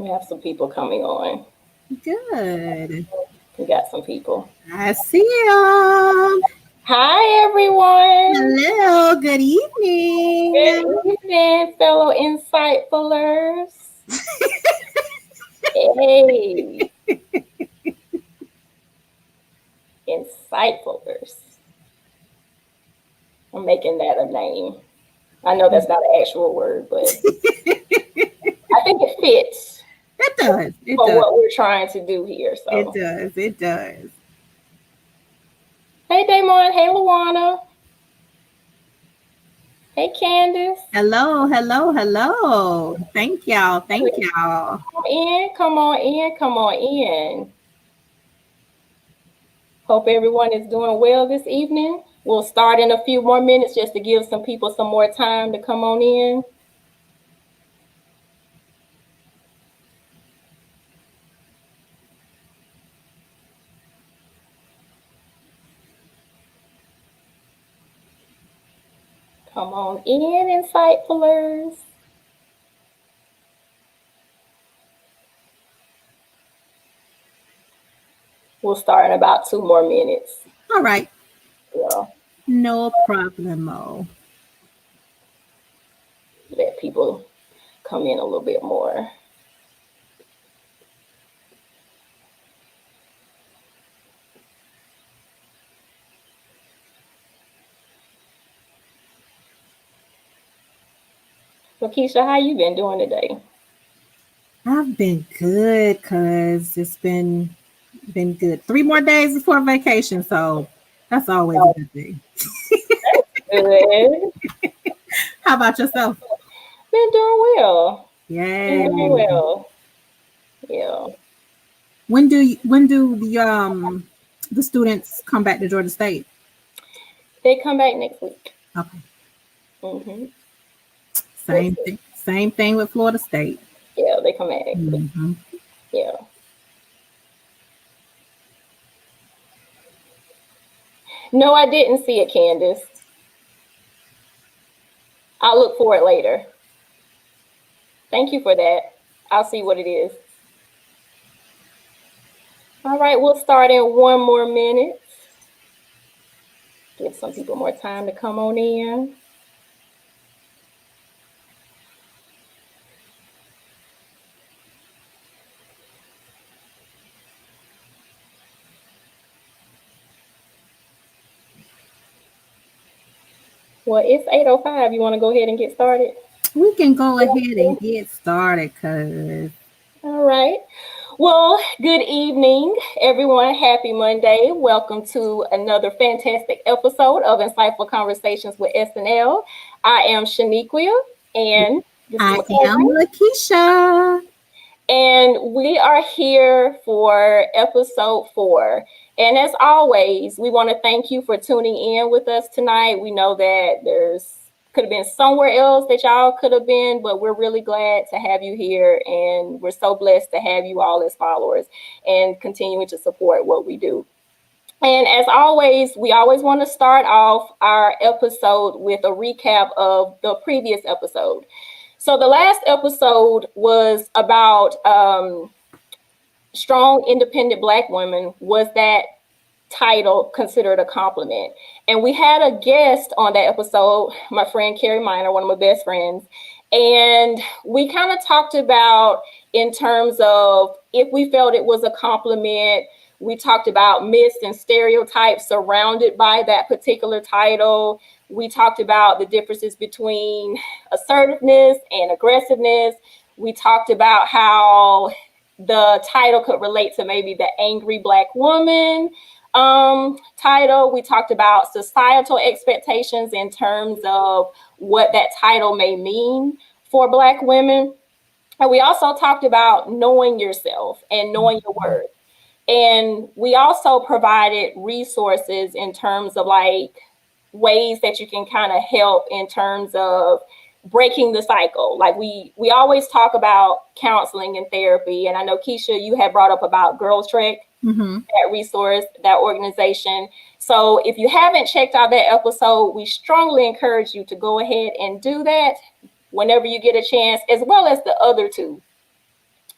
We have some people coming on. Good. We got some people. I see y'all. Hi, everyone. Hello. Good evening. Good evening, fellow insightfulers. Hey, insightfulers. I'm making that a name. I know that's not an actual word, but I think it fits It does. It for does. what we're trying to do here. It So, does. It does. hey, Damon. Hey, Luana. Hey, Candace. Hello. Hello. Hello. Thank y'all. Thank y'all. Come on in. Come on in. Come on in. Hope everyone is doing well this evening. We'll start in a few more minutes just to give some people some more time to come on in. Come on in, insightfulers. We'll start in about 2 more minutes. All right. Yeah. No problemo. Let people come in a little bit more. So, Keisha, how you been doing today? I've been good because it's been good. 3 more days before vacation, so that's always a good thing. Good. How about yourself? Been doing well. Yay. Been doing well. Yeah. When do the students come back to Georgia State? They come back next week. Okay. Mm-hmm. Same thing with Florida State. Yeah, they come back next week. Mm-hmm. Yeah. No, I didn't see it, Candace. I'll look for it later. Thank you for that. I'll see what it is. All right, we'll start in 1 more minute. Give some people more time to come on in. Well, it's 8:05. You want to go ahead and get started? We can go ahead and get started, cuz. All right. Well, good evening, everyone. Happy Monday. Welcome to another fantastic episode of Insightful Conversations with S&L. I am Shnequia, and this I is my am Lakesha. And we are here for episode 4. And as always, we want to thank you for tuning in with us tonight. We know that could have been somewhere else that y'all could have been, but we're really glad to have you here. And we're so blessed to have you all as followers and continuing to support what we do. And as always, we always want to start off our episode with a recap of the previous episode. So the last episode was about strong, independent Black women. Was that title considered a compliment? And we had a guest on that episode, my friend Carrie Miner, one of my best friends. And we kind of talked about in terms of if we felt it was a compliment. We talked about myths and stereotypes surrounded by that particular title. We talked about the differences between assertiveness and aggressiveness. We talked about how the title could relate to maybe the angry Black woman title. We talked about societal expectations in terms of what that title may mean for Black women. And we also talked about knowing yourself and knowing your worth. And we also provided resources in terms of like ways that you can kind of help in terms of breaking the cycle. Like we always talk about counseling and therapy. And I know, Keisha, you had brought up about Girls Trek, that resource, that organization. So if you haven't checked out that episode, we strongly encourage you to go ahead and do that whenever you get a chance, as well as the other two.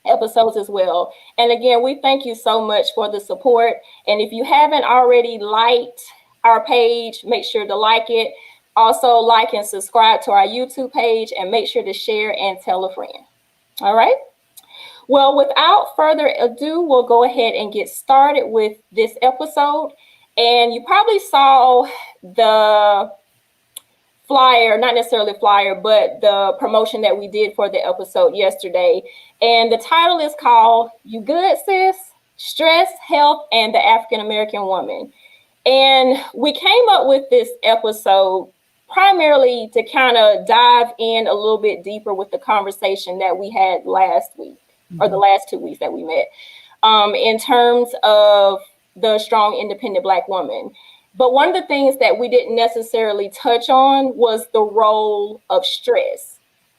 episodes as well. And again, we thank you so much for the support. And if you haven't already liked our page, make sure to like it. Also, like and subscribe to our YouTube page, and make sure to share and tell a friend. All right. Well, without further ado, we'll go ahead and get started with this episode. And you probably saw the flyer, not necessarily flyer, but the promotion that we did for the episode yesterday. And the title is called You Good, Sis? Stress, Health, and the African American Woman. And we came up with this episode primarily to kind of dive in a little bit deeper with the conversation that we had last week, or the last 2 weeks that we met, in terms of the strong, independent Black woman. But one of the things that we didn't necessarily touch on was the role of stress,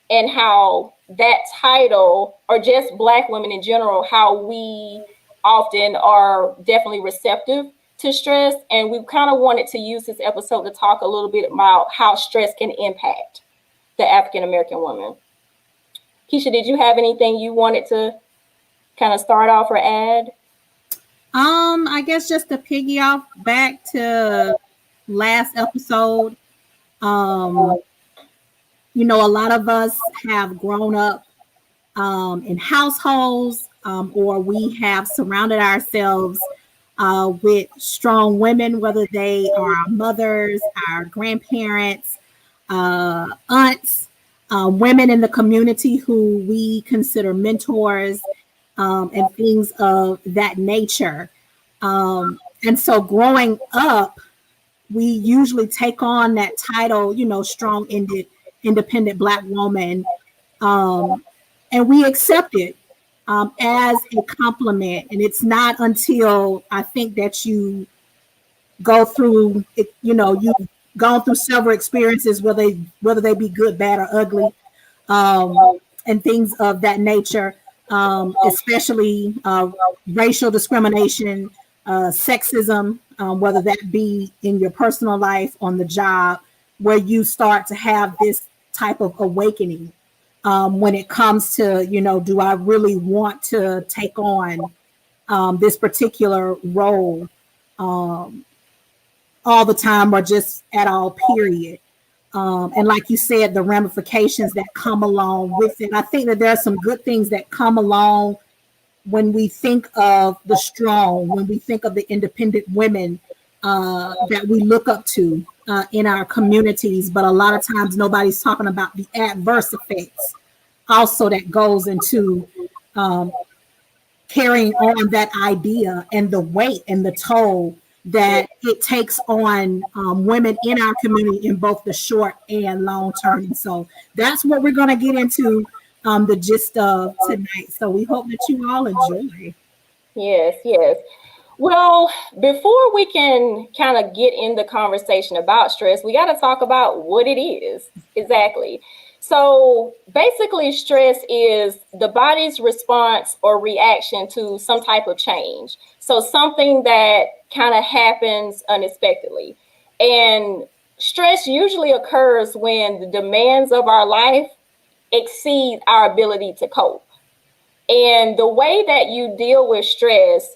and how that title, or just Black women in general, how we often are definitely receptive to stress. And we kind of wanted to use this episode to talk a little bit about how stress can impact the African American woman. Keisha, did you have anything you wanted to kind of start off or add? I guess just to piggy off back to last episode, a lot of us have grown up in households, or we have surrounded ourselves with strong women, whether they are our mothers, our grandparents, aunts, women in the community who we consider mentors, and things of that nature. And so growing up, we usually take on that title, strong, independent Black woman, and we accept it as a compliment. And it's not until I think that you go through it, you've gone through several experiences, whether they be good, bad, or ugly, and things of that nature, especially racial discrimination, sexism, whether that be in your personal life, on the job, where you start to have this type of awakening when it comes to, do I really want to take on this particular role all the time, or just at all, period. And like you said, the ramifications that come along with it. I think that there are some good things that come along when we think of the strong, when we think of the independent women that we look up to in our communities. But a lot of times nobody's talking about the adverse effects also that goes into carrying on that idea, and the weight and the toll that it takes on women in our community in both the short and long term. And so that's what we're going to get into the gist of tonight. So we hope that you all enjoy. Yes, yes. Well, before we can kind of get in the conversation about stress, we got to talk about what it is exactly. So basically, stress is the body's response or reaction to some type of change. So something that kind of happens unexpectedly. And stress usually occurs when the demands of our life exceed our ability to cope. And the way that you deal with stress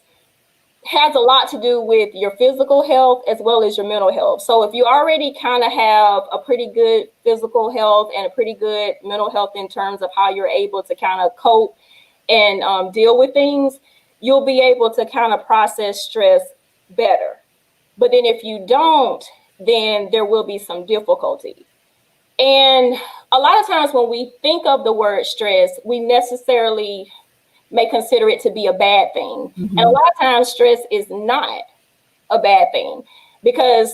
has a lot to do with your physical health as well as your mental health. So if you already kind of have a pretty good physical health and a pretty good mental health in terms of how you're able to kind of cope and deal with things, you'll be able to kind of process stress better. But then if you don't, then there will be some difficulty. And a lot of times when we think of the word stress, we necessarily may consider it to be a bad thing. Mm-hmm. And a lot of times stress is not a bad thing, because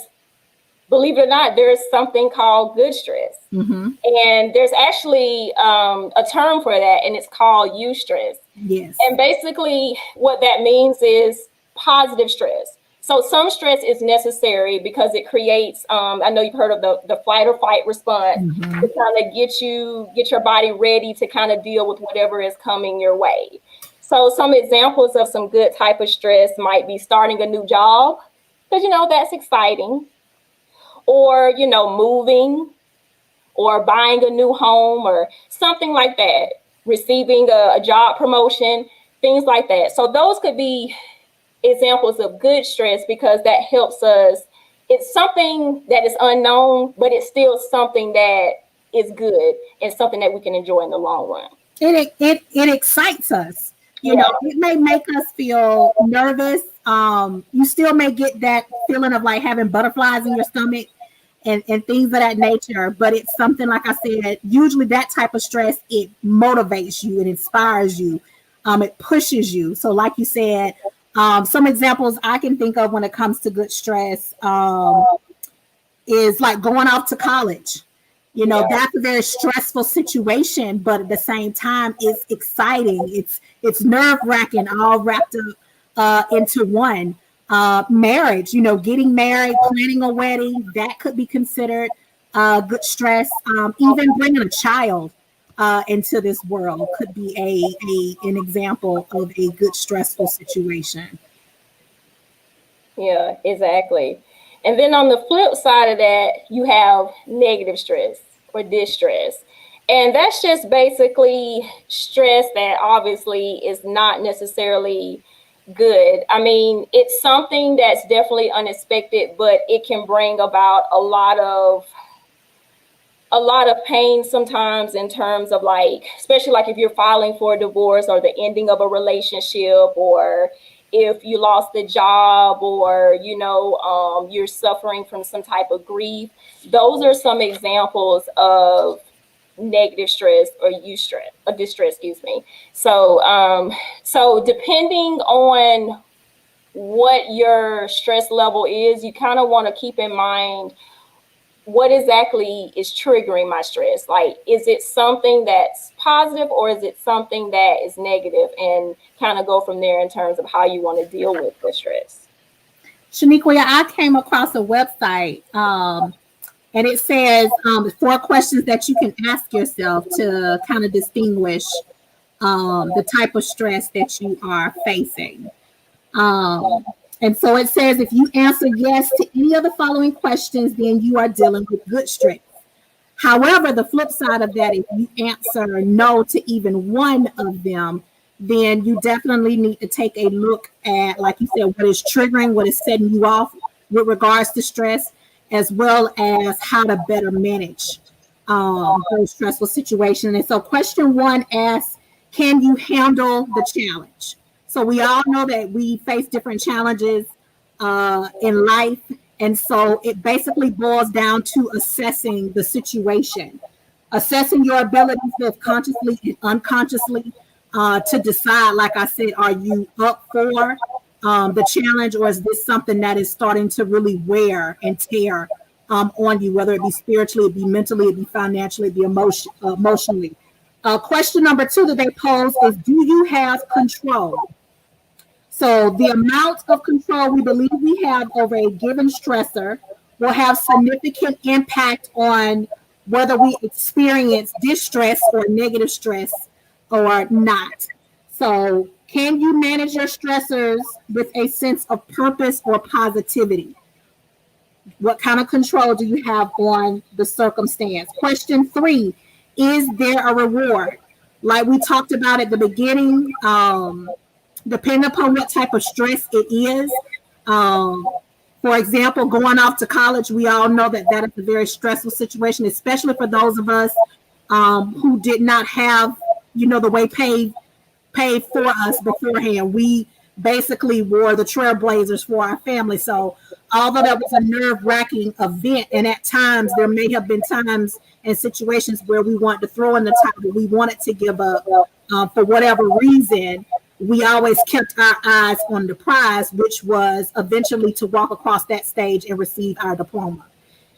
believe it or not, there's something called good stress. Mm-hmm. And there's actually a term for that, and it's called eustress. Yes. And basically what that means is positive stress. So some stress is necessary because it creates, I know you've heard of the flight or fight response, mm-hmm. to kind of get your body ready to kind of deal with whatever is coming your way. So some examples of some good type of stress might be starting a new job, because, that's exciting, or, moving, or buying a new home, or something like that. receiving a job promotion, things like that. So those could be examples of good stress because that helps us. It's something that is unknown, but it's still something that is good and something that we can enjoy in the long run. It excites us. You know, it may make us feel nervous. You still may get that feeling of like having butterflies in your stomach and things of that nature. But it's something, like I said, usually that type of stress, it motivates you, it inspires you, it pushes you. So like you said, some examples I can think of when it comes to good stress is like going off to college. You know, that's a very stressful situation, but at the same time, it's exciting. It's nerve-wracking, all wrapped up into one. Marriage, you know, getting married, planning a wedding, that could be considered good stress. Even bringing a child into this world could be an example of a good stressful situation. Yeah, exactly. And then on the flip side of that, you have negative stress or distress. And that's just basically stress that obviously is not necessarily good. I mean, it's something that's definitely unexpected, but it can bring about a lot of pain sometimes in terms of like, especially like if you're filing for a divorce or the ending of a relationship, or if you lost a job, or you're suffering from some type of grief. Those are some examples of negative stress or distress, excuse me. So depending on what your stress level is, you kind of want to keep in mind what exactly is triggering my stress. Like, is it something that's positive or is it something that is negative, and kind of go from there in terms of how you want to deal with the stress. Shnequia, I came across a website and it says 4 questions that you can ask yourself to kind of distinguish the type of stress that you are facing. And so it says if you answer yes to any of the following questions, then you are dealing with good stress. However, the flip side of that, if you answer no to even one of them, then you definitely need to take a look at, like you said, what is triggering, what is setting you off with regards to stress, as well as how to better manage those stressful situations. And so question 1 asks, can you handle the challenge? So we all know that we face different challenges in life. And so it basically boils down to assessing the situation, assessing your abilities both consciously and unconsciously to decide, like I said, are you up for the challenge, or is this something that is starting to really wear and tear on you, whether it be spiritually, it be mentally, it be financially, it be emotionally. Question number 2 that they pose is, do you have control? So the amount of control we believe we have over a given stressor will have significant impact on whether we experience distress or negative stress or not. So can you manage your stressors with a sense of purpose or positivity? What kind of control do you have on the circumstance? Question 3, is there a reward? Like we talked about at the beginning, depending upon what type of stress it is. For example, going off to college, we all know that that is a very stressful situation, especially for those of us who did not have, the way paid for us beforehand. We basically were the trailblazers for our family. So although that was a nerve-wracking event, and at times there may have been times and situations where we wanted to throw in the towel, we wanted to give up for whatever reason, we always kept our eyes on the prize, which was eventually to walk across that stage and receive our diploma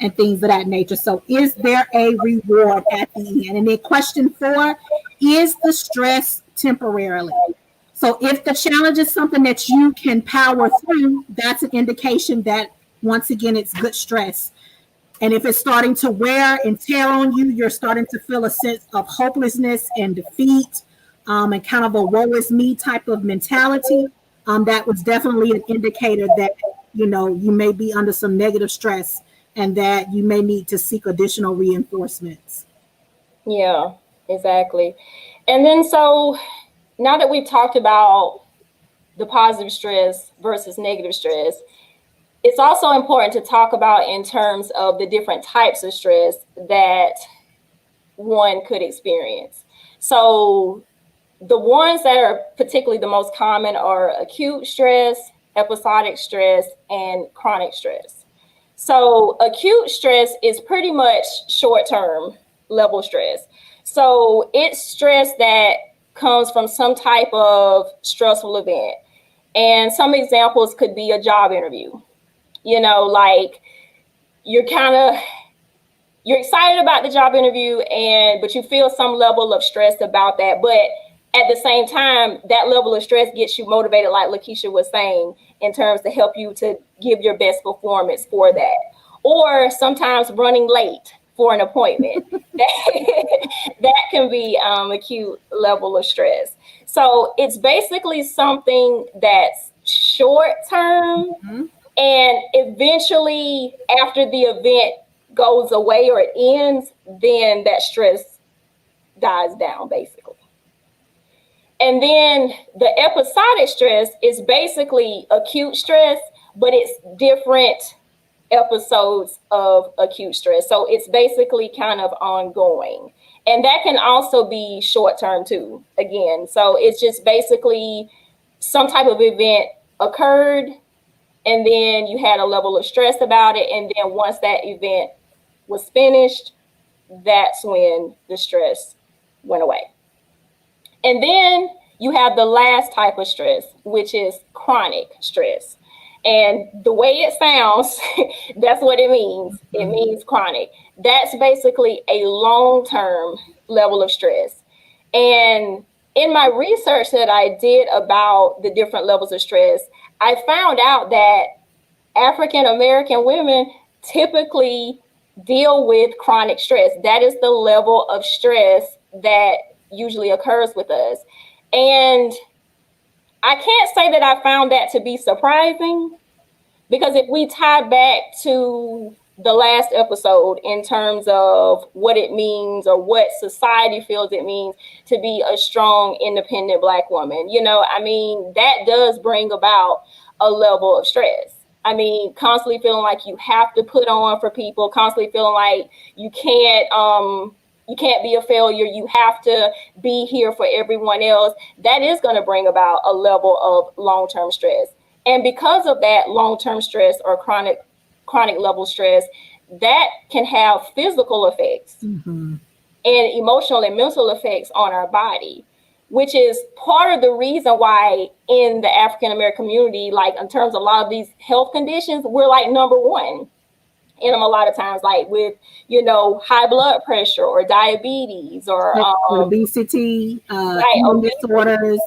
and things of that nature. So is there a reward at the end? And then question 4, is the stress temporarily? So if the challenge is something that you can power through, that's an indication that, once again, it's good stress. And if it's starting to wear and tear on you, you're starting to feel a sense of hopelessness and defeat, and kind of a woe is me type of mentality, that was definitely an indicator that, you may be under some negative stress and that you may need to seek additional reinforcements. Yeah, exactly. And then so now that we've talked about the positive stress versus negative stress, it's also important to talk about in terms of the different types of stress that one could experience. So the ones that are particularly the most common are acute stress, episodic stress, and chronic stress. So acute stress is pretty much short-term level stress. So it's stress that comes from some type of stressful event. And some examples could be a job interview. Like you're excited about the job interview but you feel some level of stress about that. But at the same time, that level of stress gets you motivated, like Lakesha was saying, in terms to help you to give your best performance for that. Or sometimes running late for an appointment. That can be acute level of stress. So it's basically something that's short term, and eventually after the event goes away or it ends, then that stress dies down, basically. And then the episodic stress is basically acute stress, but it's different episodes of acute stress. So it's basically kind of ongoing. And that can also be short term too, again. So it's just basically some type of event occurred, and then you had a level of stress about it. And then once that event was finished, that's when the stress went away. And then you have the last type of stress, which is chronic stress. And the way it sounds, that's what it means. It means chronic. That's basically a long-term level of stress. And in my research that I did about the different levels of stress, I found out that African American women typically deal with chronic stress. That is the level of stress that usually occurs with us. And I can't say that I found that to be surprising, because if we tie back to the last episode in terms of what it means or what society feels it means to be a strong, independent Black woman, that does bring about a level of stress. Constantly feeling like you have to put on for people, constantly feeling like you can't be a failure. You have to be here for everyone else. That is going to bring about a level of long-term stress. And because of that long-term stress or chronic level stress, that can have physical effects and emotional and mental effects on our body, which is part of the reason why in the African American community, like in terms of a lot of these health conditions, we're like number one in them a lot of times, like with, high blood pressure or diabetes or obesity, eating disorders,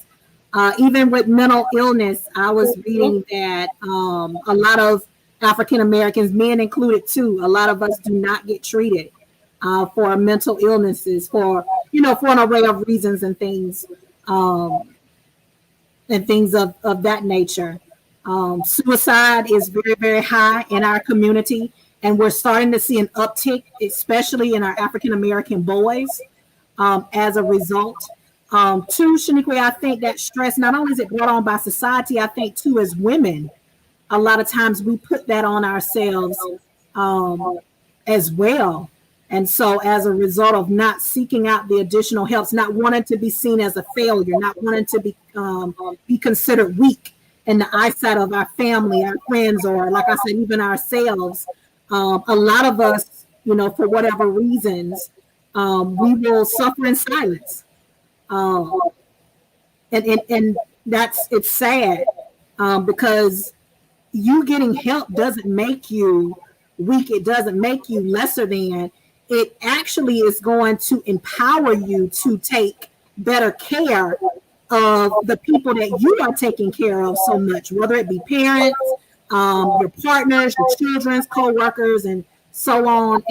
even with mental illness. I was reading that a lot of African Americans, men included too, a lot of us do not get treated for mental illnesses for an array of reasons and things of that nature. Suicide is very, very high in our community, and we're starting to see an uptick, especially in our African American boys, as a result. Too, Shnequia, I think that stress, not only is it brought on by society, I think too, as women, a lot of times we put that on ourselves as well. And so as a result of not seeking out the additional helps, not wanting to be seen as a failure, not wanting to be considered weak in the eyesight of our family, our friends, or like I said, even ourselves, a lot of us, for whatever reasons, we will suffer in silence. And it's sad because you getting help doesn't make you weak. It doesn't make you lesser than. It actually is going to empower you to take better care of the people that you are taking care of so much, whether it be parents, your partners, your children's co-workers, and so on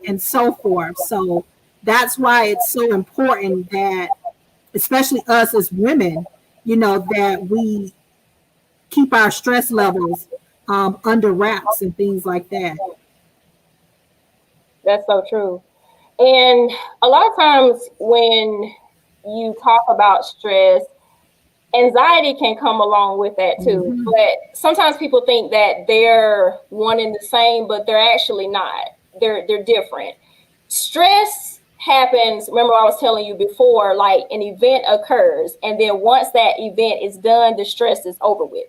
and so forth. So that's why it's so important that, especially us as women, that we keep our stress levels under wraps and things like that. That's so true. And a lot of times when you talk about stress, anxiety can come along with that too. Mm-hmm. But sometimes people think that they're one and the same, but they're actually not. They're different. Stress happens, remember I was telling you before, like an event occurs, and then once that event is done, the stress is over with.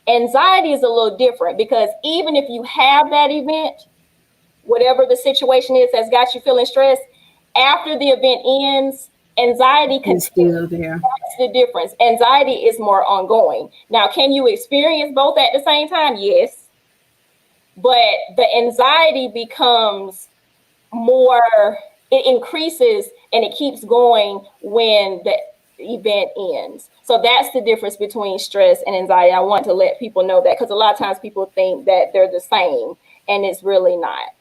Anxiety is a little different because even if you have that event, whatever the situation is that's got you feeling stressed, after the event ends, anxiety It's continues. still there. That's the difference. Anxiety is more ongoing. Now, can you experience both at the same time? Yes. But the anxiety becomes more, it increases and it keeps going when the event ends. So that's the difference between stress and anxiety. I want to let people know that because a lot of times people think that they're the same and it's really not.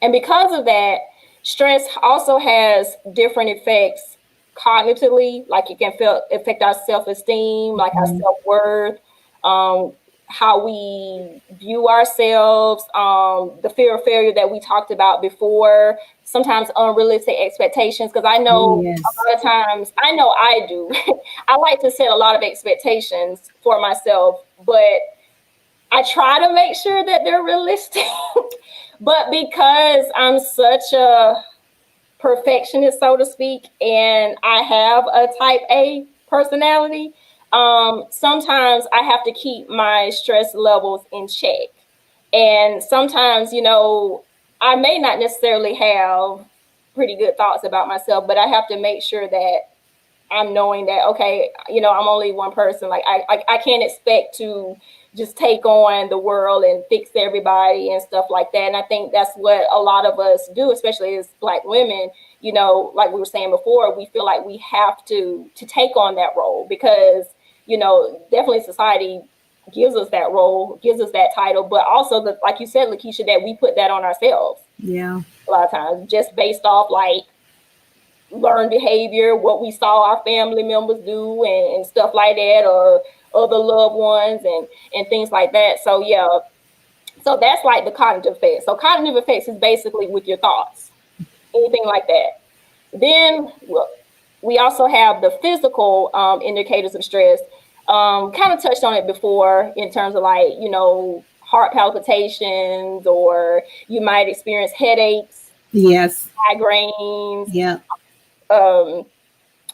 And because of that, stress also has different effects cognitively, like it can affect our self-esteem, like our self-worth, um, how we view ourselves, the fear of failure that we talked about before, sometimes unrealistic expectations. Because I know Yes. a lot of times, I know I do, I like to set a lot of expectations for myself, but I try to make sure that they're realistic. But because I'm such a perfectionist, so to speak, and I have a type A personality, sometimes I have to keep my stress levels in check. And sometimes, I may not necessarily have pretty good thoughts about myself, but I have to make sure that I'm knowing that, okay, I'm only one person. Like I can't expect to just take on the world and fix everybody and stuff like that. And I think that's what a lot of us do, especially as Black women. Like we were saying before, we feel like we have to take on that role because, definitely society gives us that role, gives us that title, but also like you said, Lakesha, that we put that on ourselves. Yeah. A lot of times just based off like learned behavior, what we saw our family members do and stuff like that, or other loved ones and things like that. So yeah, so that's like the cognitive effects. So cognitive effects is basically with your thoughts, anything like that. Then we also have the physical indicators of stress. Kind of touched on it before in terms of like, heart palpitations, or you might experience headaches, Yes. migraines, Yeah.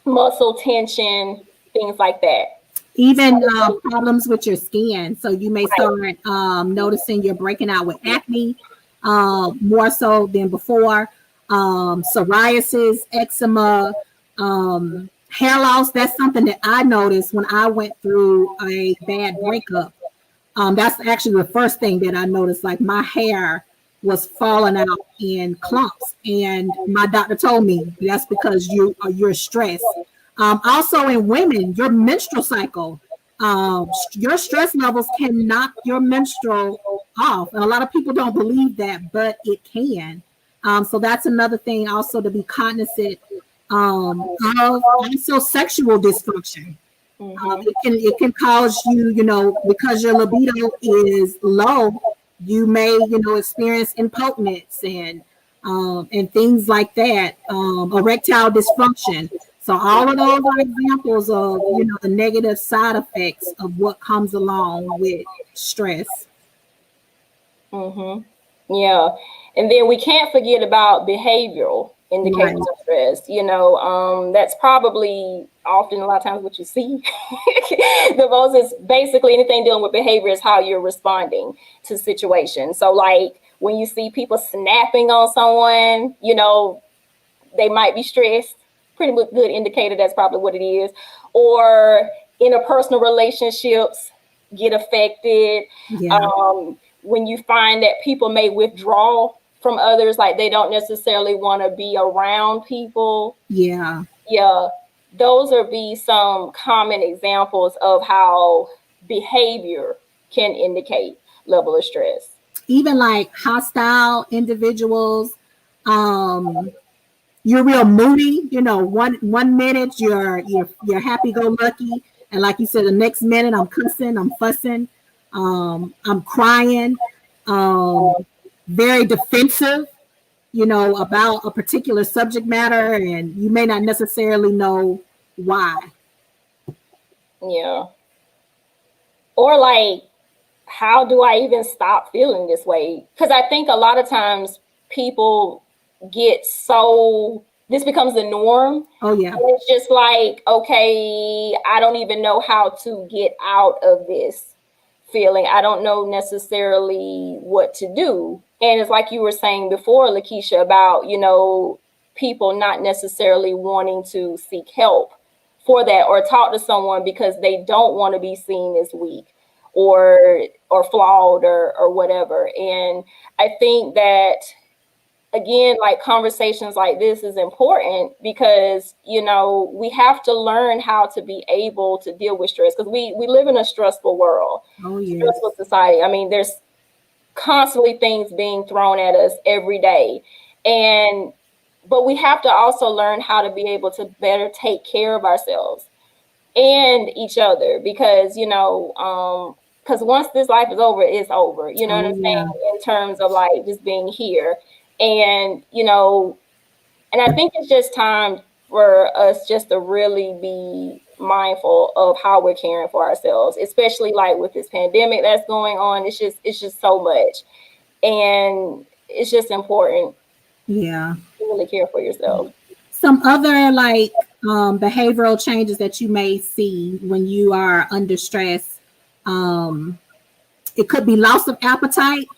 Muscle tension, things like that. Even problems with your skin. So you may start noticing you're breaking out with acne more so than before. Psoriasis, eczema, hair loss. That's something that I noticed when I went through a bad breakup. That's actually the first thing that I noticed. Like my hair was falling out in clumps, and my doctor told me that's because you're stressed. Also, in women, your menstrual cycle, your stress levels can knock your menstrual off, and a lot of people don't believe that, but it can. So that's another thing also to be cognizant of. Also, sexual dysfunction. It can cause you, because your libido is low, you may, experience impotence and things like that, erectile dysfunction. So all of those are examples of, the negative side effects of what comes along with stress. Yeah. And then we can't forget about behavioral Right. indicators of stress. That's probably often a lot of times what you see the most is basically anything dealing with behavior is how you're responding to situations. So like when you see people snapping on someone, they might be stressed. Pretty good indicator that's probably what it is. Or interpersonal relationships get affected. Yeah. When you find that people may withdraw from others, like they don't necessarily want to be around people. Yeah. Yeah, those are be some common examples of how behavior can indicate level of stress. Even like hostile individuals, um, you're real moody. One minute you're happy go lucky, and like you said, the next minute I'm cussing, I'm fussing, I'm crying, very defensive. about a particular subject matter, and you may not necessarily know why. Yeah. Or like, how do I even stop feeling this way? Because I think a lot of times people get so, this becomes the norm. Oh, yeah. And it's just like, okay, I don't even know how to get out of this feeling. I don't know necessarily what to do. And it's like you were saying before, Lakesha, about, people not necessarily wanting to seek help for that or talk to someone because they don't want to be seen as weak or flawed or whatever. And I think that, again, like, conversations like this is important because we have to learn how to be able to deal with stress, because we live in a stressful world. Oh, yes. Stressful society. I mean, there's constantly things being thrown at us every day, but we have to also learn how to be able to better take care of ourselves and each other, because once this life is over, it's over. You know what I'm saying? In terms of like just being here. And and I think it's just time for us just to really be mindful of how we're caring for ourselves, especially like with this pandemic that's going on. It's just so much, and it's just important. Yeah. To really care for yourself. Some other like behavioral changes that you may see when you are under stress. It could be loss of appetite.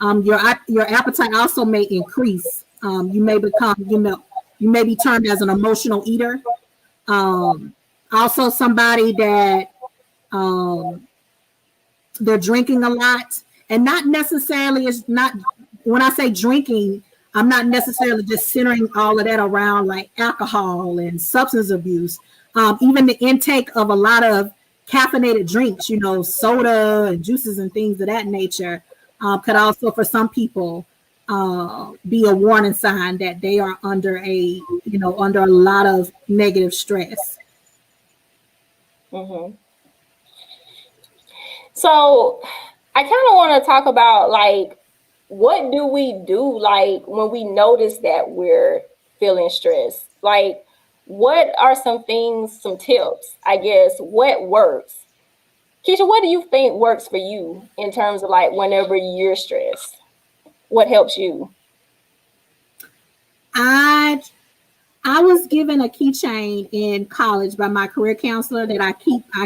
Your appetite also may increase. You may become, you may be termed as an emotional eater. Also somebody that they're drinking a lot, and not necessarily, is not, when I say drinking, I'm not necessarily just centering all of that around like alcohol and substance abuse. Even the intake of a lot of caffeinated drinks, soda and juices and things of that nature, could also, for some people, be a warning sign that they are under under a lot of negative stress. Mm-hmm. So I kind of want to talk about like, what do we do like when we notice that we're feeling stressed? Like, what are some things, some tips, I guess, what works? Keisha, what do you think works for you in terms of like whenever you're stressed? What helps you? I was given a keychain in college by my career counselor that I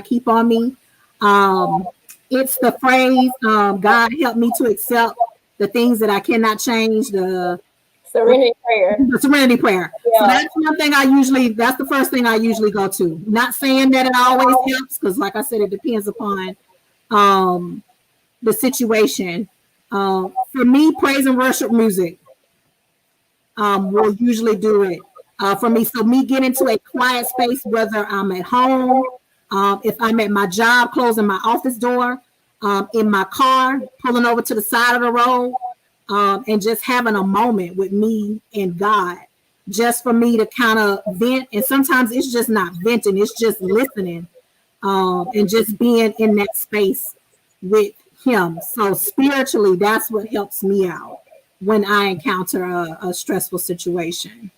keep on me. It's the phrase, God help me to accept the things that I cannot change, the Serenity prayer. The serenity prayer. Yeah. So that's one thing that's the first thing I usually go to. Not saying that it always helps, because like I said, it depends upon the situation. For me, praise and worship music will usually do it for me. So me get into a quiet space, whether I'm at home, if I'm at my job, closing my office door, in my car, pulling over to the side of the road, and just having a moment with me and God, just for me to kind of vent. And sometimes it's just not venting, it's just listening, and just being in that space with him. So spiritually, that's what helps me out when I encounter a stressful situation.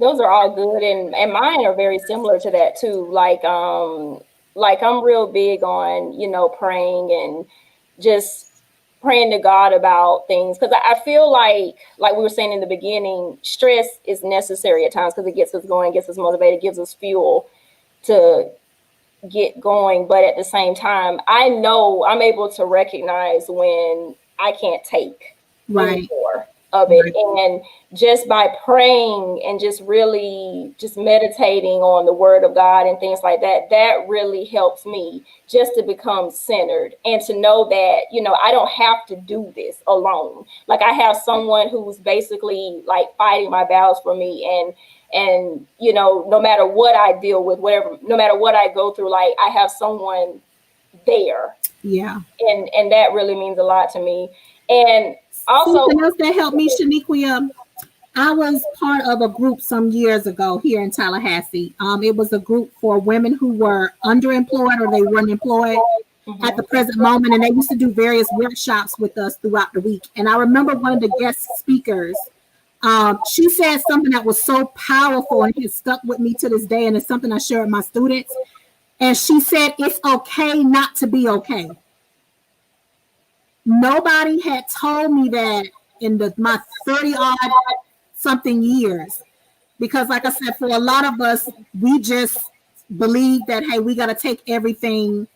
Those are all good, and mine are very similar to that too. Like I'm real big on praying and just praying to God about things, because I feel like we were saying in the beginning, stress is necessary at times because it gets us going, gets us motivated, gives us fuel to get going. But at the same time, I know I'm able to recognize when I can't take anymore of it. Right. And just by praying and just really just meditating on the word of God and things like that, that really helps me just to become centered and to know that, I don't have to do this alone. Like, I have someone who's basically like fighting my battles for me, and no matter what I deal with, no matter what I go through, like, I have someone there. Yeah. And that really means a lot to me. And also, something else that helped me, Shnequia, I was part of a group some years ago here in Tallahassee. It was a group for women who were underemployed or they weren't employed. at the present moment. And they used to do various workshops with us throughout the week. And I remember one of the guest speakers, she said something that was so powerful and it stuck with me to this day. And it's something I share with my students. And she said, it's okay not to be okay. Nobody had told me that in my 30 odd something years. Because like I said, for a lot of us, we just believe that, hey, we got to take everything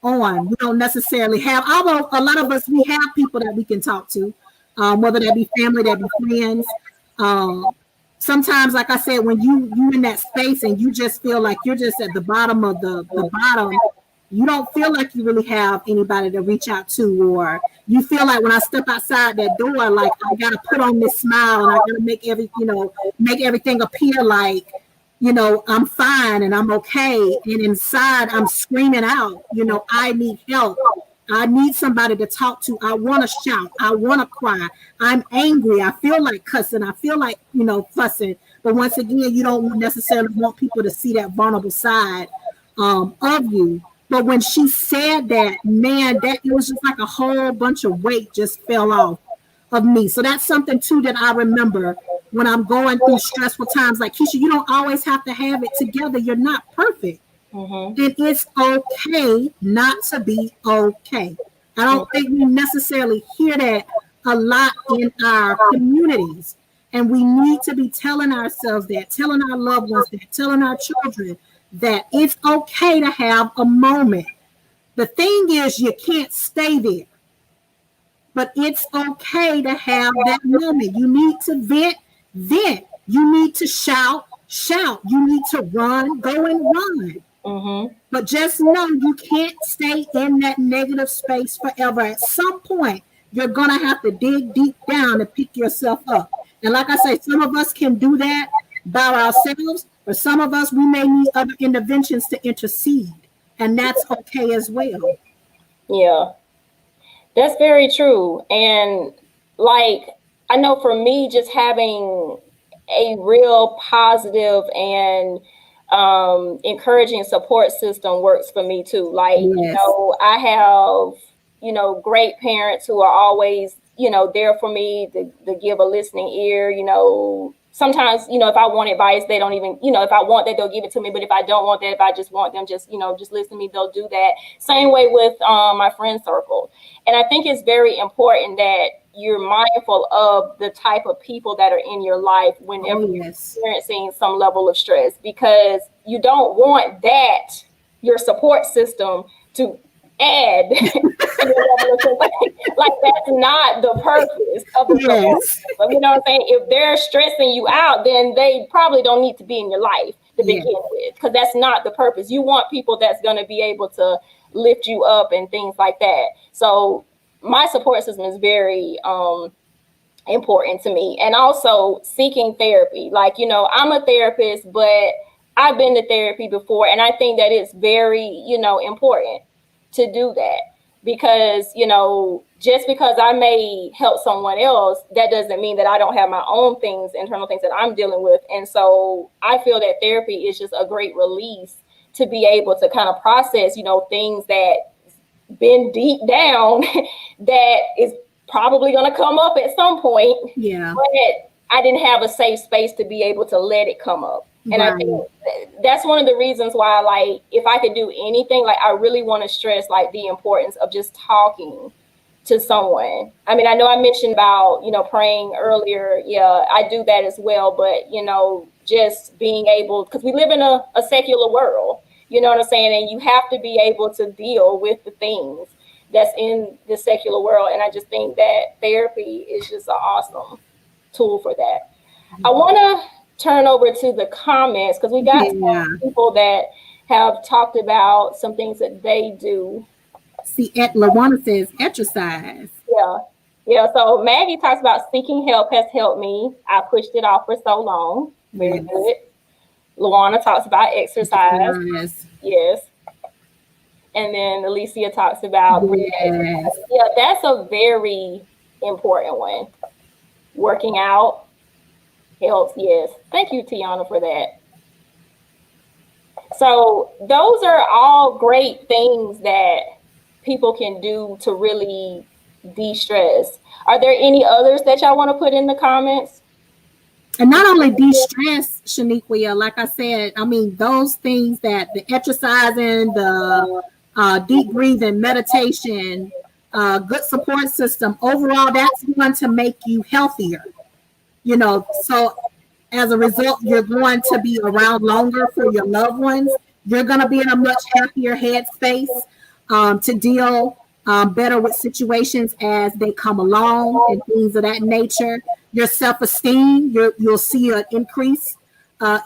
on. We don't necessarily have, although a lot of us, we have people that we can talk to, whether that be family, that be friends. Sometimes, like I said, when you in that space and you just feel like you're just at the bottom of the bottom, you don't feel like you really have anybody to reach out to, or you feel like when I step outside that door, like I got to put on this smile and I got to make everything appear like, I'm fine and I'm okay. And inside I'm screaming out, I need help. I need somebody to talk to. I want to shout. I want to cry. I'm angry. I feel like cussing. I feel like, fussing. But once again, you don't necessarily want people to see that vulnerable side of you. But when she said that, man, that it was just like a whole bunch of weight just fell off of me. So that's something too that I remember when I'm going through stressful times. Like, Keisha, you don't always have to have it together. You're not perfect. Mm-hmm. And it's okay not to be okay. I don't think we necessarily hear that a lot in our communities. And we need to be telling ourselves that, telling our loved ones that, telling our children that it's okay to have a moment. The thing is, you can't stay there. But it's okay to have that moment. You need to vent. You need to shout. You need to run, go and run. Mm-hmm. But just know you can't stay in that negative space forever. At some point, you're going to have to dig deep down and pick yourself up. And like I say, some of us can do that by ourselves. For some of us, we may need other interventions to intercede. And that's okay as well. Yeah, that's very true. And like, I know for me, just having a real positive and encouraging support system works for me too. Like, yes. I have, great parents who are always, there for me to give a listening ear. Sometimes, if I want advice, they don't even, if I want that, they'll give it to me. But if I don't want that, if I just want them, just listen to me, they'll do that. Same way with my friend circle. And I think it's very important that you're mindful of the type of people that are in your life whenever you're experiencing some level of stress, because you don't want that, your support system, to add like that's not the purpose of the support system. You know what I'm saying? If they're stressing you out, then they probably don't need to be in your life to begin with, because that's not the purpose. You want people that's going to be able to lift you up and things like that. So my support system is very important to me. And also seeking therapy. Like, I'm a therapist, but I've been to therapy before, and I think that it's very, important to do that, because, just because I may help someone else, that doesn't mean that I don't have my own things, internal things that I'm dealing with. And so I feel that therapy is just a great release to be able to kind of process, things that been deep down that is probably going to come up at some point. Yeah. But I didn't have a safe space to be able to let it come up. And I think that's one of the reasons why, like, if I could do anything, like, I really want to stress, like, the importance of just talking to someone. I mean, I know I mentioned about, praying earlier. Yeah, I do that as well. But, just being able, because we live in a secular world, you know what I'm saying? And you have to be able to deal with the things that's in the secular world. And I just think that therapy is just an awesome tool for that. I want to turn over to the comments, because we got some people that have talked about some things that they do. See, LaWanda says exercise. Yeah. So Maggie talks about seeking help has helped me. I pushed it off for so long. Very good. Luana talks about exercise. Yes. And then Alicia talks about breathing. Yeah, that's a very important one. Working out helps. Yes. Thank you, Tiana, for that. So those are all great things that people can do to really de-stress. Are there any others that y'all want to put in the comments? And not only de-stress, Shnequia, like I said, I mean, those things that the exercising, the deep breathing, meditation, good support system, overall, that's going to make you healthier. You know, so as a result, you're going to be around longer for your loved ones. You're going to be in a much happier headspace to deal better with situations as they come along and things of that nature. Your self-esteem, you'll see an increase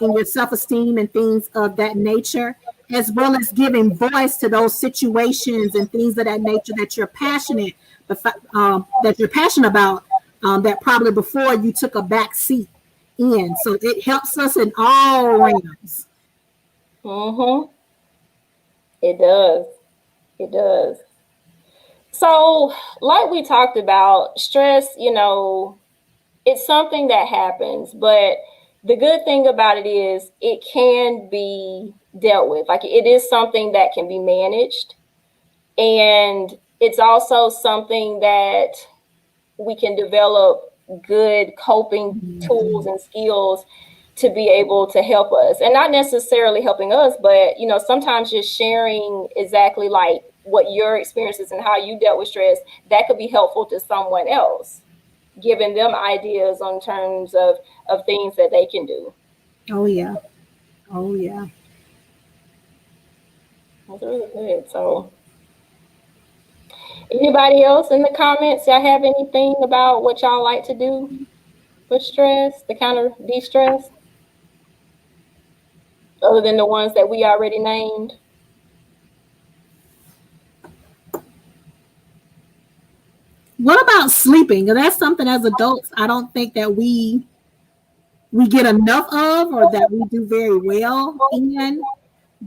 in your self-esteem and things of that nature, as well as giving voice to those situations and things of that nature that you're passionate about, that probably before you took a back seat in. So it helps us in all realms. Mm-hmm. It does. It does. So, like we talked about, stress, it's something that happens, but the good thing about it is it can be dealt with. Like, it is something that can be managed, and it's also something that we can develop good coping tools and skills to be able to help us, and not necessarily helping us, but sometimes just sharing exactly like what your experiences and how you dealt with stress, that could be helpful to someone else, giving them ideas on terms of things that they can do. Oh yeah. That's really good. So anybody else in the comments, y'all have anything about what y'all like to do for stress, to kind of de-stress, other than the ones that we already named? What about sleeping? That's something as adults I don't think that we get enough of, or that we do very well in.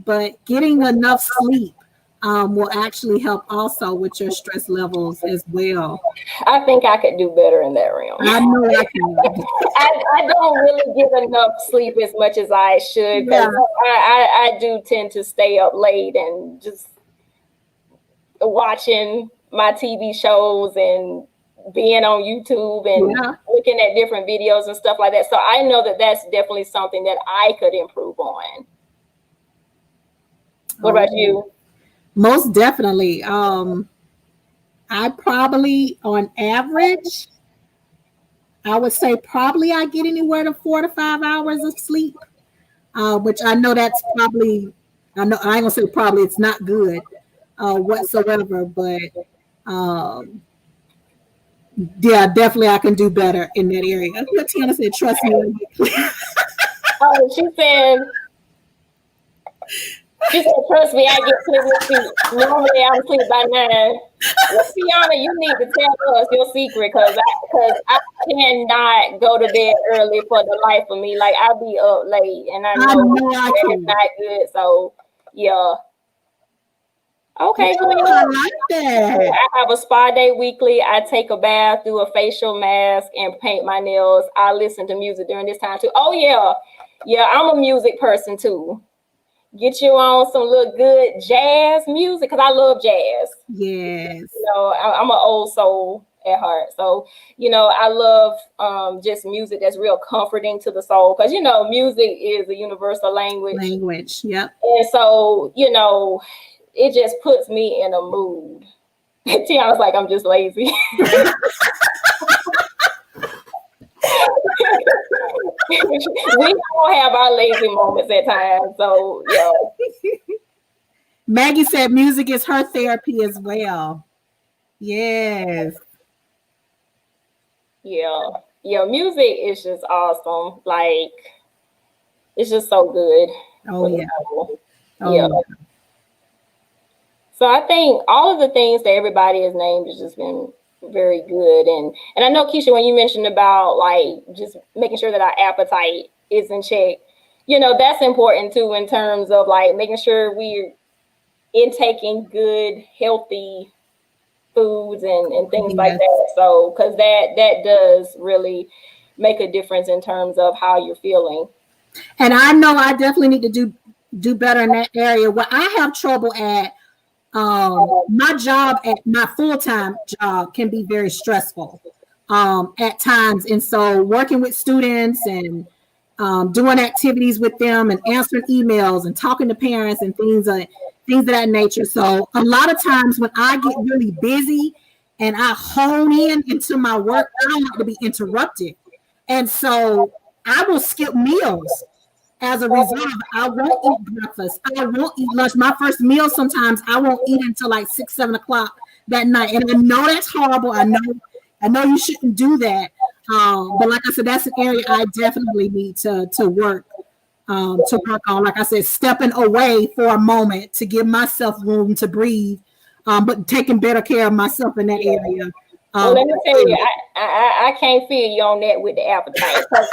But getting enough sleep will actually help also with your stress levels as well. I think I could do better in that realm. I know I can. I don't really get enough sleep as much as I should, because I do tend to stay up late and just watching my TV shows and being on YouTube and looking at different videos and stuff like that. So I know that that's definitely something that I could improve on. What about you? Most definitely. I probably, on average, I would say probably I get anywhere to 4 to 5 hours of sleep, which I know that's probably, I ain't gonna say probably, it's not good whatsoever, but yeah, definitely I can do better in that area. Tiana said, trust me. Oh, she said, trust me, I get plenty of sleep. Normally I'm asleep by 9. Well, Tiana, you need to tell us your secret, because I cannot go to bed early for the life of me. Like, I'll be up late, and I know it's not good. So, yeah. Okay, cool. I like that. I have a spa day weekly. I take a bath, do a facial mask, and paint my nails. I listen to music during this time too. Oh yeah, I'm a music person too. Get you on some little good jazz music, because I love jazz. Yes. I'm an old soul at heart. So, I love just music that's real comforting to the soul, because, music is a universal language. Yep. And so, it just puts me in a mood. Tiana's like, I'm just lazy. We all have our lazy moments at times. So, yeah. Maggie said music is her therapy as well. Yes. Yeah. Yeah. Music is just awesome. Like, it's just so good. Oh, yeah. Yeah. So I think all of the things that everybody has named has just been very good. And I know, Keisha, when you mentioned about like just making sure that our appetite is in check, that's important too, in terms of like making sure we're intaking good, healthy foods and things like that. So, because that does really make a difference in terms of how you're feeling. And I know I definitely need to do better in that area. Where I have trouble at My job at my full-time job can be very stressful at times. And so working with students and doing activities with them and answering emails and talking to parents and things of that nature. So a lot of times when I get really busy and I hone in into my work, I don't like to be interrupted. And so I will skip meals. As a result, I won't eat breakfast. I won't eat lunch. My first meal sometimes I won't eat until like 6, 7 o'clock that night. And I know that's horrible. I know you shouldn't do that. But like I said, that's an area I definitely need to work on. Like I said, stepping away for a moment to give myself room to breathe, but taking better care of myself in that area. Well, let me tell you, I can't feel you on that with the appetite. Because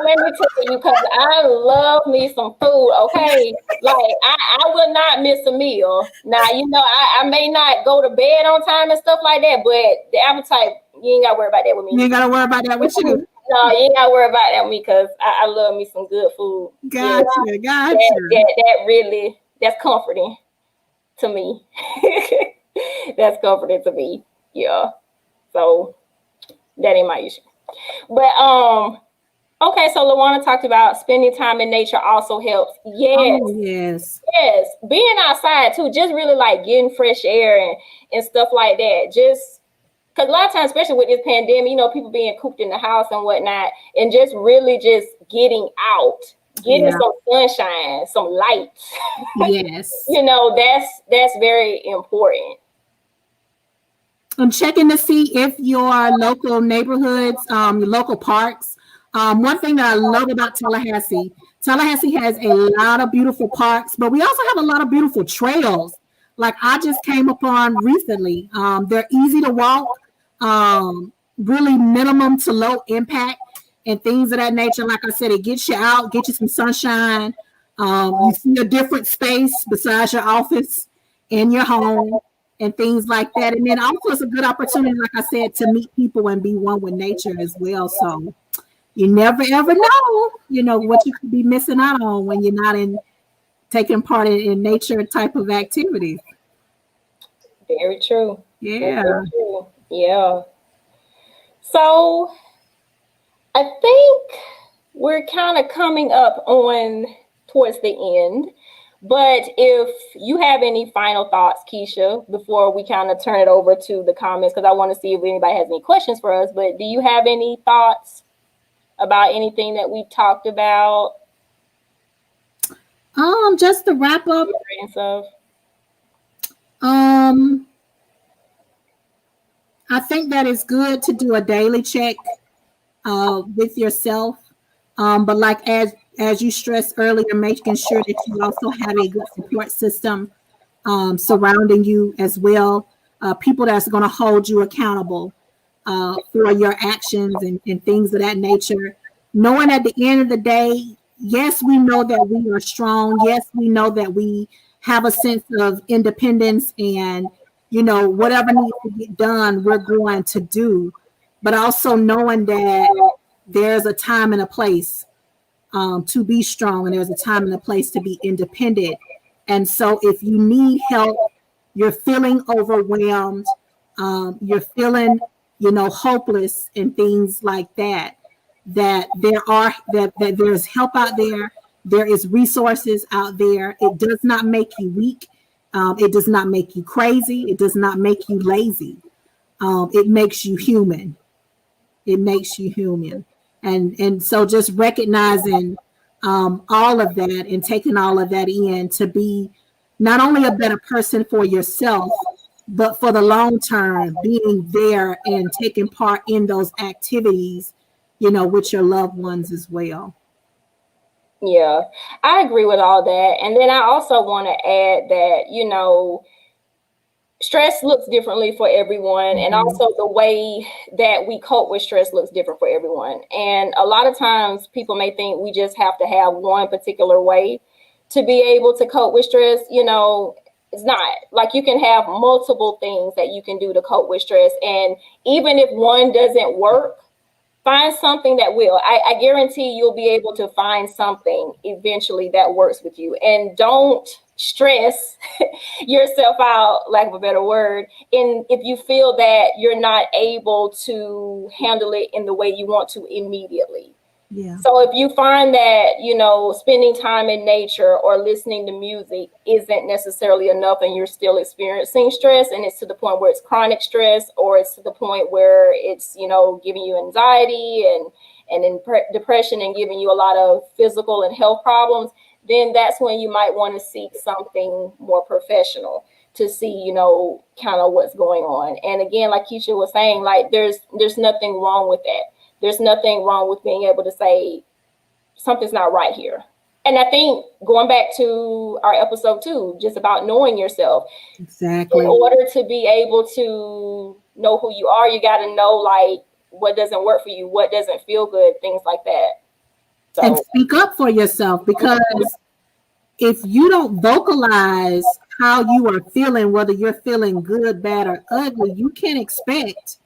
let me tell you, because I love me some food, okay? Like, I will not miss a meal. Now, I may not go to bed on time and stuff like that, but the appetite, you ain't got to worry about that with me. You ain't got to worry about that with you. No, you ain't got to worry about that with me because I love me some good food. Gotcha. That really, that's comforting to me. That's comforting to me, yeah. So that ain't my issue. But okay, so LaWanna talked about spending time in nature also helps. Yes. Oh, yes. Yes. Being outside too, just really like getting fresh air and stuff like that. Just because a lot of times, especially with this pandemic, people being cooped in the house and whatnot, and just really just getting out, getting some sunshine, some light. Yes. That's very important. I'm checking to see if your local neighborhoods, your local parks. One thing that I love about Tallahassee has a lot of beautiful parks, but we also have a lot of beautiful trails. Like I just came upon recently. They're easy to walk, really minimum to low impact and things of that nature. Like I said, it gets you out, get you some sunshine. You see a different space besides your office in your home. And things like that. And then also it's a good opportunity, like I said, to meet people and be one with nature as well. So you never, ever know, what you could be missing out on when you're not taking part in nature type of activities. Very true. Yeah. Very true. Yeah. So I think we're kind of coming up on towards the end. But if you have any final thoughts, Keisha, before we kind of turn it over to the comments, because I want to see if anybody has any questions for us. But do you have any thoughts about anything that we talked about? Just to wrap up. I think that it's good to do a daily check with yourself. But like as you stressed earlier, making sure that you also have a good support system surrounding you as well. People that's going to hold you accountable for your actions and things of that nature. Knowing at the end of the day, yes, we know that we are strong. Yes, we know that we have a sense of independence and, whatever needs to get done, we're going to do. But also knowing that there's a time and a place to be strong, and there's a time and a place to be independent. And so if you need help, you're feeling overwhelmed, you're feeling, hopeless and things like that, that there's help out there. There is resources out there. It does not make you weak. It does not make you crazy. It does not make you lazy. It makes you human. It makes you human. And so just recognizing all of that and taking all of that in to be not only a better person for yourself, but for the long term, being there and taking part in those activities, with your loved ones as well. Yeah, I agree with all that. And then I also want to add that, stress looks differently for everyone. Mm-hmm. And also the way that we cope with stress looks different for everyone. And a lot of times people may think we just have to have one particular way to be able to cope with stress. It's not. Like, you can have multiple things that you can do to cope with stress. And even if one doesn't work, find something that will. I guarantee you'll be able to find something eventually that works with you. And don't stress yourself out, lack of a better word, and if you feel that you're not able to handle it in the way you want to immediately. Yeah. So if you find that, spending time in nature or listening to music isn't necessarily enough and you're still experiencing stress and it's to the point where it's chronic stress, or it's to the point where it's, giving you anxiety and depression and giving you a lot of physical and health problems, then that's when you might want to seek something more professional to see, kind of what's going on. And again, like Keisha was saying, like there's nothing wrong with that. There's nothing wrong with being able to say something's not right here. And I think going back to our episode 2, just about knowing yourself. Exactly. In order to be able to know who you are, you got to know like what doesn't work for you, what doesn't feel good, things like that. So, and speak up for yourself, because if you don't vocalize how you are feeling, whether you're feeling good, bad, or ugly, you can't expect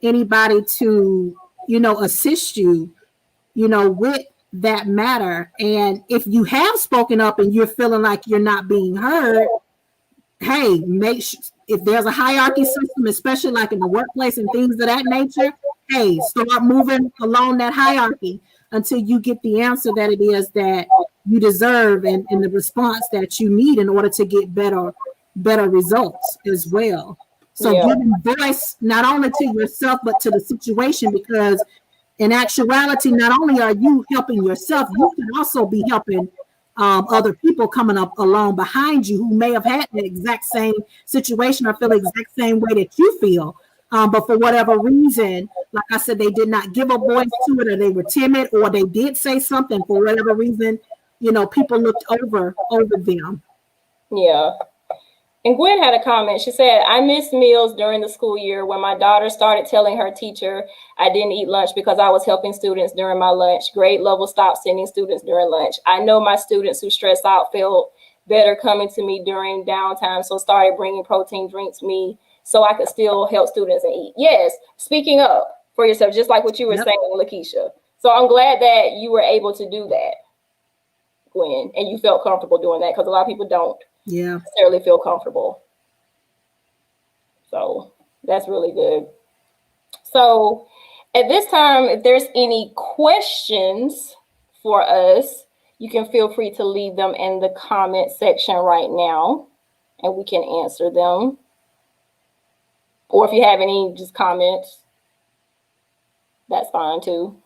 anybody to, assist you, with that matter. And if you have spoken up and you're feeling like you're not being heard, hey, make sure, if there's a hierarchy system, especially like in the workplace and things of that nature, hey, start moving along that hierarchy until you get the answer that it is that you deserve and the response that you need in order to get better results as well. So giving voice not only to yourself but to the situation, because in actuality, not only are you helping yourself, you can also be helping other people coming up along behind you who may have had the exact same situation or feel the exact same way that you feel. But for whatever reason, like I said, they did not give a voice to it, or they were timid, or they did say something for whatever reason, people looked over them. Yeah. And Gwen had a comment. She said, I missed meals during the school year when my daughter started telling her teacher I didn't eat lunch because I was helping students during my lunch. Grade level stopped sending students during lunch. I know my students who stress out felt better coming to me during downtime, so started bringing protein drinks to me so I could still help students and eat. Yes, speaking up for yourself, just like what you were saying, Lakesha. So I'm glad that you were able to do that, Gwen, and you felt comfortable doing that, because a lot of people don't necessarily feel comfortable. So that's really good. So at this time, if there's any questions for us, you can feel free to leave them in the comment section right now and we can answer them. Or if you have any just comments, that's fine too.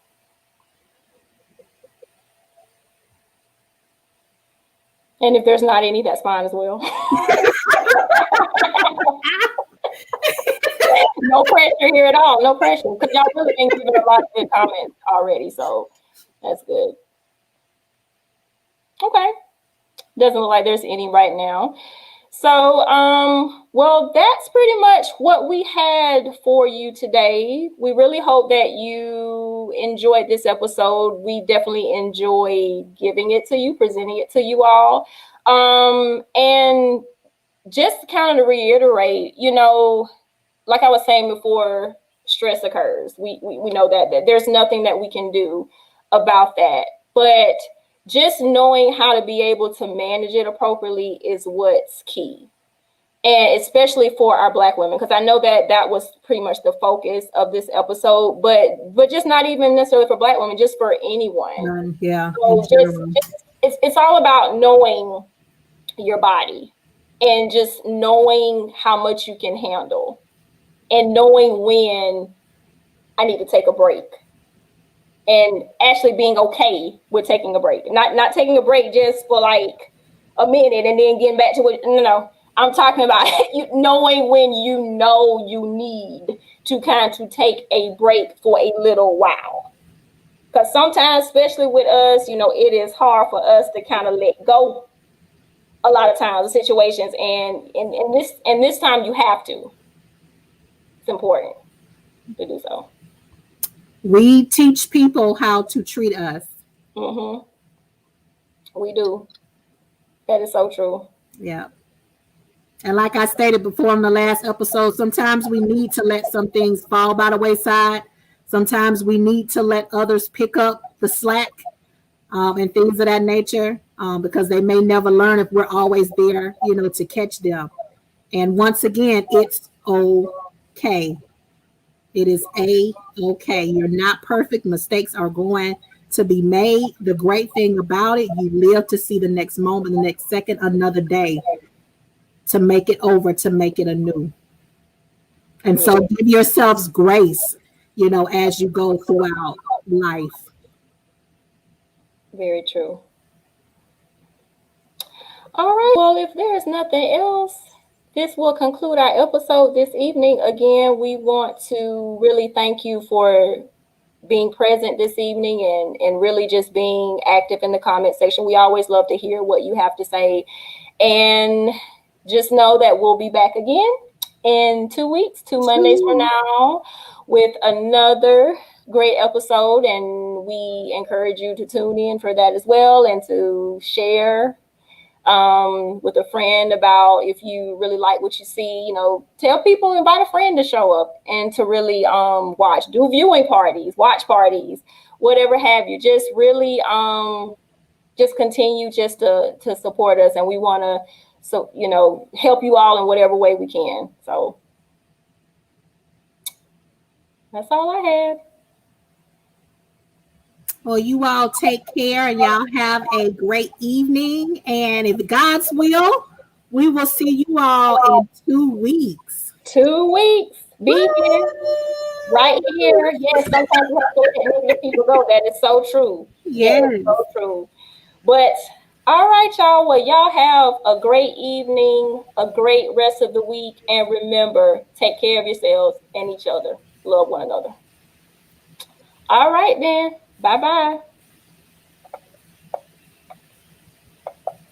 And if there's not any, that's fine as well. No pressure here at all. No pressure. Because y'all really been giving a lot of good comments already. So that's good. Okay. Doesn't look like there's any right now. So, well, that's pretty much what we had for you today. We really hope that you enjoyed this episode. We definitely enjoy giving it to you, presenting it to you all. And just kind of to reiterate, like I was saying before, stress occurs. We know that there's nothing that we can do about that. But just knowing how to be able to manage it appropriately is what's key. And especially for our Black women, because I know that was pretty much the focus of this episode, but just not even necessarily for Black women, just for anyone. Yeah. So it's all about knowing your body and just knowing how much you can handle and knowing when I need to take a break. And actually being okay with taking a break, not taking a break just for like a minute and then getting back to what. No. I'm talking about knowing when you know you need to kind of take a break for a little while. Because sometimes, especially with us, it is hard for us to kind of let go. A lot of times, the situations, and in this time, you have to. It's important to do so. We teach people how to treat us. Mm-hmm. We do. That is so true. Yeah. And like I stated before in the last episode, sometimes we need to let some things fall by the wayside. Sometimes we need to let others pick up the slack and things of that nature. because they may never learn if we're always there, to catch them. And once again, it's okay. It is okay. You're not perfect. Mistakes are going to be made. The great thing about it, you live to see the next moment, the next second, another day to make it over, to make it anew. And so give yourselves grace, as you go throughout life. Very true. All right. Well, if there's nothing else, this will conclude our episode this evening. Again, we want to really thank you for being present this evening and really just being active in the comment section. We always love to hear what you have to say. And just know that we'll be back again in 2 weeks, 2 Mondays from now, with another great episode. And we encourage you to tune in for that as well, and to share with a friend about, if you really like what you see, tell people, invite a friend to show up and to really watch, do viewing parties, watch parties, whatever have you. Just really just continue just to support us, and we want to help you all in whatever way we can. So that's all I had. Well, you all take care, and y'all have a great evening. And if God's will, we will see you all in 2 weeks. 2 weeks. Be here. Right here. Yes, sometimes we have to let people go. That is so true. Yes. So true. But all right, y'all. Well, y'all have a great evening, a great rest of the week. And remember, take care of yourselves and each other. Love one another. All right, then. Bye-bye.